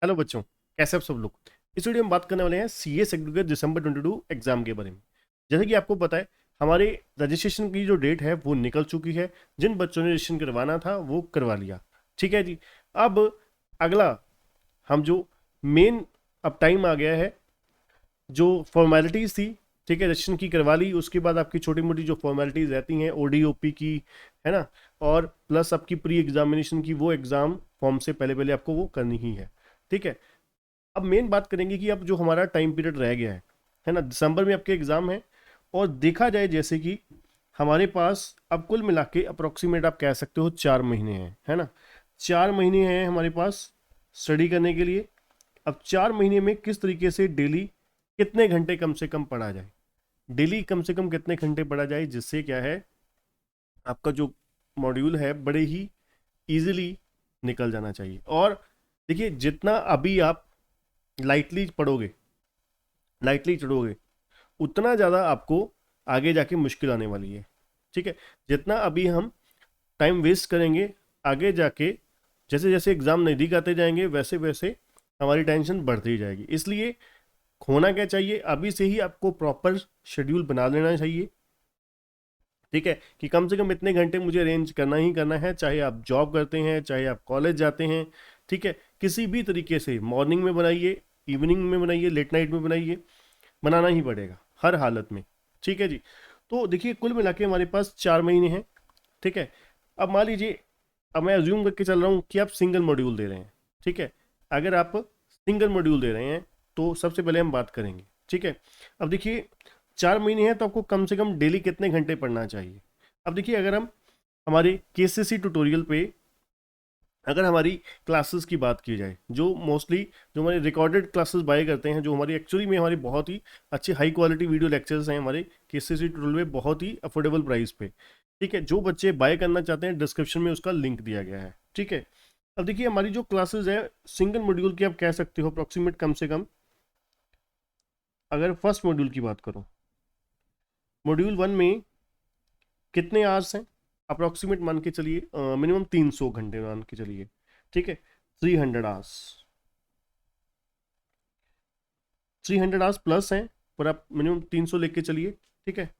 Hello बच्चों, कैसे आप सब लोग। इस वीडियो में बात करने वाले हैं सीए सेक्टर के दिसंबर 22 एग्जाम के बारे में। जैसे कि आपको पता है, हमारे रजिस्ट्रेशन की जो डेट है वो निकल चुकी है। जिन बच्चों ने रजिस्ट्रेशन करवाना था वो करवा लिया। ठीक है जी। अब अगला हम जो मेन, अब टाइम आ गया है जो फॉर्मेलिटीज़ थी। ठीक है, रजिस्ट्रेशन की करवा ली, उसके बाद आपकी छोटी मोटी जो फॉर्मेलिटीज़ रहती हैं ओडीओपी की, है ना, और प्लस आपकी प्री एग्जामिनेशन की, वो एग्ज़ाम फॉर्म से पहले पहले आपको वो करनी ही है। ठीक है। अब मेन बात करेंगे कि अब जो हमारा टाइम पीरियड रह गया है ना, दिसंबर में आपके एग्जाम है। और देखा जाए जैसे कि हमारे पास अब कुल मिला के अप्रोक्सीमेट आप कह सकते हो 4 महीने हैं, है ना। 4 महीने हैं हमारे पास स्टडी करने के लिए। अब 4 महीने में किस तरीके से डेली कितने घंटे कम से कम पढ़ा जाए, डेली कम से कम कितने घंटे पढ़ा जाए, जिससे क्या है आपका जो मॉड्यूल है बड़े ही इजीली निकल जाना चाहिए। और देखिए, जितना अभी आप लाइटली पढ़ोगे, लाइटली चढ़ोगे, उतना ज़्यादा आपको आगे जाके मुश्किल आने वाली है। ठीक है। जितना अभी हम टाइम वेस्ट करेंगे, आगे जाके जैसे जैसे एग्ज़ाम नज़दीक आते जाएंगे वैसे वैसे हमारी टेंशन बढ़ती जाएगी। इसलिए होना क्या चाहिए, अभी से ही आपको प्रॉपर शेड्यूल बना लेना चाहिए। ठीक है, कि कम से कम इतने घंटे मुझे अरेंज करना ही करना है, चाहे आप जॉब करते हैं चाहे आप कॉलेज जाते हैं। ठीक है, किसी भी तरीके से मॉर्निंग में बनाइए, इवनिंग में बनाइए, लेट नाइट में बनाइए, बनाना ही पड़ेगा हर हालत में। ठीक है जी। तो देखिए, कुल मिला के हमारे पास 4 महीने हैं। ठीक है। अब मान लीजिए, अब मैं अज्यूम करके चल रहा हूँ कि आप सिंगल मॉड्यूल दे रहे हैं। ठीक है। अगर आप सिंगल मॉड्यूल दे रहे हैं तो सबसे पहले हम बात करेंगे। ठीक है। अब देखिए, 4 महीने हैं तो आपको कम से कम डेली कितने घंटे पढ़ना चाहिए। अब देखिए, अगर हम हमारे केसीसी ट्यूटोरियल पे अगर हमारी क्लासेस की बात की जाए, जो मोस्टली जो हमारे रिकॉर्डेड क्लासेस बाय करते हैं, जो हमारी एक्चुअली में हमारी बहुत ही अच्छी हाई क्वालिटी वीडियो लेक्चर्स हैं हमारे केसीसी ट्यूटोरियल में, बहुत ही अफोर्डेबल प्राइस पे। ठीक है, जो बच्चे बाय करना चाहते हैं डिस्क्रिप्शन में उसका लिंक दिया गया है। ठीक है। अब देखिए, हमारी जो क्लासेस है सिंगल मॉड्यूल की, आप कह सकते हो अप्रोक्सीमेट कम से कम, अगर फर्स्ट मॉड्यूल की बात करो, मॉड्यूल 1 में कितने आवर्स हैं, अप्रोक्सीमेट मान के चलिए, मिनिमम 300 घंटे मान के चलिए। ठीक है। 300 आवर्स, 300 आवर्स प्लस हैं, पर आप मिनिमम 300 लेके चलिए। ठीक है।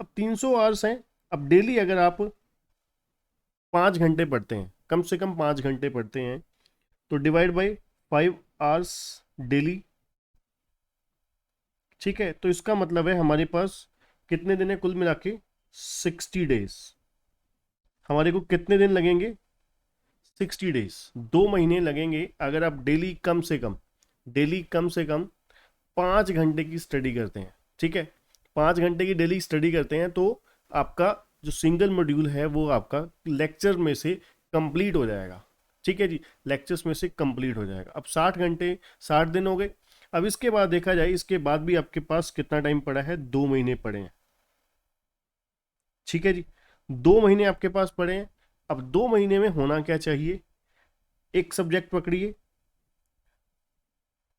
अब 300 आवर्स हैं। अब डेली अगर आप 5 घंटे पढ़ते हैं, कम से कम 5 घंटे पढ़ते हैं, तो डिवाइड बाई 5 आवर्स डेली। ठीक है, तो इसका मतलब है हमारे पास कितने दिन है कुल मिला के, 60 डेज। हमारे को कितने दिन लगेंगे, 60 डेज, 2 महीने लगेंगे अगर आप डेली कम से कम, डेली कम से कम 5 घंटे की स्टडी करते हैं। ठीक है। 5 घंटे की डेली स्टडी करते हैं तो आपका जो सिंगल मॉड्यूल है वो आपका लेक्चर में से कंप्लीट हो जाएगा। ठीक है जी, लेक्चर्स में से कंप्लीट हो जाएगा। अब 60 घंटे, 60 दिन हो गए। अब इसके बाद देखा जाए, इसके बाद भी आपके पास कितना टाइम पड़ा है, 2 महीने पड़े हैं। ठीक है जी, 2 महीने आपके पास पड़े हैं। अब 2 महीने में होना क्या चाहिए, एक सब्जेक्ट पकड़िए।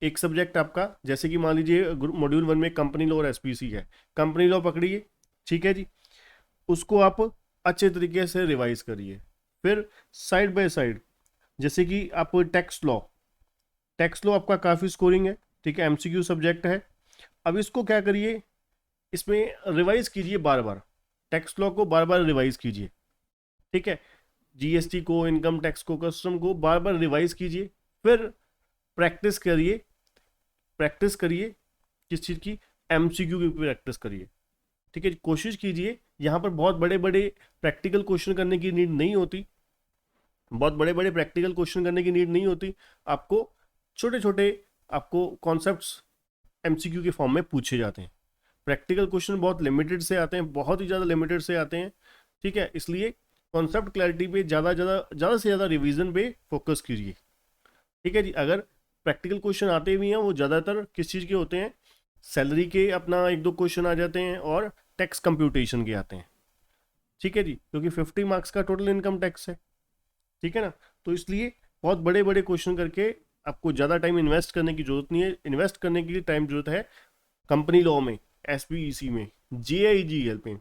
एक सब्जेक्ट आपका, जैसे कि मान लीजिए मॉड्यूल 1 में कंपनी लॉ और एसपीसी है, कंपनी लॉ पकड़िए। ठीक है जी, उसको आप अच्छे तरीके से रिवाइज करिए। फिर साइड बाय साइड, जैसे कि आप टैक्स लॉ, टैक्स लॉ आपका काफ़ी स्कोरिंग है। ठीक है, एमसीक्यू सब्जेक्ट है। अब इसको क्या करिए, इसमें रिवाइज कीजिए बार बार, टैक्स लॉ को बार बार रिवाइज कीजिए। ठीक है, जीएसटी को, इनकम टैक्स को, कस्टम को बार बार रिवाइज कीजिए। फिर प्रैक्टिस करिए, प्रैक्टिस करिए किस चीज़ की, एमसीक्यू की प्रैक्टिस करिए। ठीक है, कोशिश कीजिए, यहाँ पर बहुत बड़े बड़े प्रैक्टिकल क्वेश्चन करने की नीड नहीं होती, बहुत बड़े बड़े प्रैक्टिकल क्वेश्चन करने की नीड नहीं होती। आपको छोटे छोटे आपको कॉन्सेप्ट्स एमसीक्यू के फॉर्म में पूछे जाते हैं। प्रैक्टिकल क्वेश्चन बहुत लिमिटेड से आते हैं, बहुत ही ज़्यादा लिमिटेड से आते हैं। ठीक है, इसलिए कॉन्सेप्ट क्लैरिटी पे ज़्यादा से ज़्यादा रिवीजन पे फोकस कीजिए। ठीक है जी। अगर प्रैक्टिकल क्वेश्चन आते भी हैं, वो ज़्यादातर किस चीज़ के होते हैं, सैलरी के अपना एक दो क्वेश्चन आ जाते हैं और टैक्स कंप्यूटेशन के आते हैं। ठीक है जी, क्योंकि 50 मार्क्स का टोटल इनकम टैक्स है। ठीक है ना, तो इसलिए बहुत बड़े बड़े क्वेश्चन करके आपको ज़्यादा टाइम इन्वेस्ट करने की जरूरत नहीं है। इन्वेस्ट करने के लिए टाइम जरूरत है कंपनी लॉ में, एसपीईसी में, जेआईजीएल पे।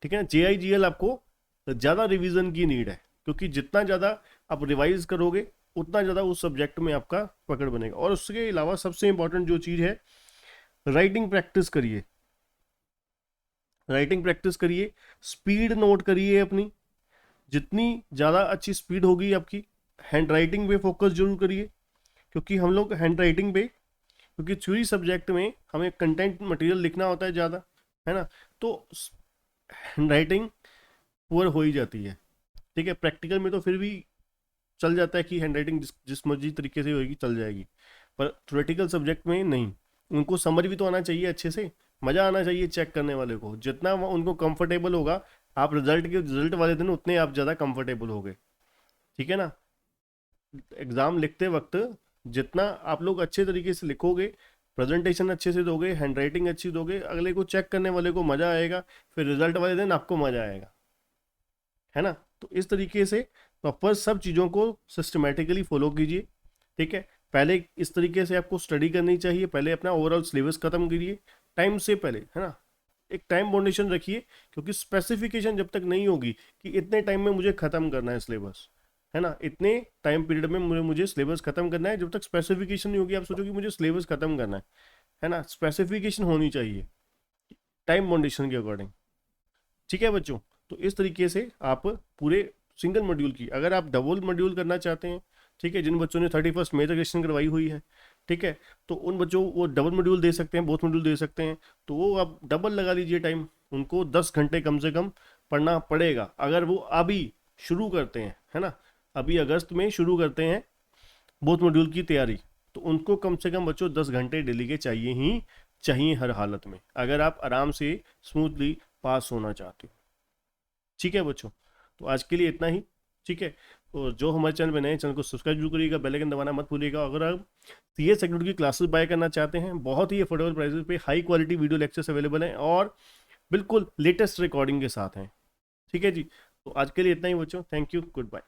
ठीक है ना, जेआईजीएल आपको ज़्यादा रिवीजन की नीड है, क्योंकि जितना ज़्यादा आप रिवाइज करोगे उतना ज़्यादा उस सब्जेक्ट में आपका पकड़ बनेगा। और उसके अलावा सबसे इंपॉर्टेंट जो चीज़ है, राइटिंग प्रैक्टिस करिए, राइटिंग प्रैक्टिस करिए, स्पीड नोट करिए अपनी, जितनी ज़्यादा अच्छी स्पीड होगी आपकी। हैंड राइटिंग पे फोकस जरूर करिए, क्योंकि हम लोग हैंड राइटिंग पे, क्योंकि थ्योरी सब्जेक्ट में हमें कंटेंट मटेरियल लिखना होता है ज़्यादा, है ना, तो हैंड राइटिंग पुअर हो ही जाती है। ठीक है, प्रैक्टिकल में तो फिर भी चल जाता है कि हैंड राइटिंग जिस मर्जी तरीके से होगी चल जाएगी, पर थ्योरेटिकल सब्जेक्ट में नहीं। उनको समझ भी तो आना चाहिए अच्छे से, मज़ा आना चाहिए चेक करने वाले को। जितना उनको कंफर्टेबल होगा, आप रिजल्ट वाले दिन उतने आप ज़्यादा कंफर्टेबल होगे। ठीक है ना, एग्ज़ाम लिखते वक्त जितना आप लोग अच्छे तरीके से लिखोगे, प्रेजेंटेशन अच्छे से दोगे, हैंड राइटिंग अच्छी दोगे, अगले को चेक करने वाले को मज़ा आएगा, फिर रिजल्ट वाले दिन आपको मज़ा आएगा, है ना। तो इस तरीके से प्रॉपर सब चीज़ों को सिस्टमेटिकली फॉलो कीजिए। ठीक है, पहले इस तरीके से आपको स्टडी करनी चाहिए, पहले अपना ओवरऑल सिलेबस खत्म करिए टाइम से पहले, है ना। एक टाइम बाउंडेशन रखिए, क्योंकि स्पेसिफिकेशन जब तक नहीं होगी कि इतने टाइम में मुझे खत्म करना है सिलेबस, है ना, इतने टाइम पीरियड में मुझे सिलेबस खत्म करना है, जब तक स्पेसिफिकेशन नहीं होगी आप सोचो कि मुझे सिलेबस खत्म करना है ना। स्पेसिफिकेशन होनी चाहिए टाइम बाउंडेशन के अकॉर्डिंग। ठीक है बच्चों, तो इस तरीके से आप पूरे सिंगल मॉड्यूल की, अगर आप डबल मॉड्यूल करना चाहते हैं, ठीक है, जिन बच्चों ने 31st मेजर रजिस्ट्रेशन करवाई हुई है, ठीक है, तो उन बच्चों वो डबल मॉड्यूल दे सकते हैं, बोथ मॉड्यूल दे सकते हैं, तो वो आप डबल लगा लीजिए टाइम। उनको 10 घंटे कम से कम पढ़ना पड़ेगा, अगर वो अभी शुरू करते हैं, है ना, अभी अगस्त में शुरू करते हैं बोथ मॉड्यूल की तैयारी, तो उनको कम से कम बच्चों 10 घंटे डेली के चाहिए ही चाहिए हर हालत में, अगर आप आराम से स्मूथली पास होना चाहते हो। ठीक है बच्चों, तो आज के लिए इतना ही। ठीक है, और जो हमारे चैनल पे नए, चैनल को सब्सक्राइब जरूर करिएगा, बेल आइकन दबाना मत भूलिएगा। अगर आप सीए सेक्टर की क्लासेस बाय करना चाहते हैं, बहुत ही अफोर्डेबल प्राइसेस पे high quality video lectures available हैं और बिल्कुल लेटेस्ट रिकॉर्डिंग के साथ हैं। ठीक है जी, तो आज के लिए इतना ही बच्चों, थैंक यू, गुड बाय।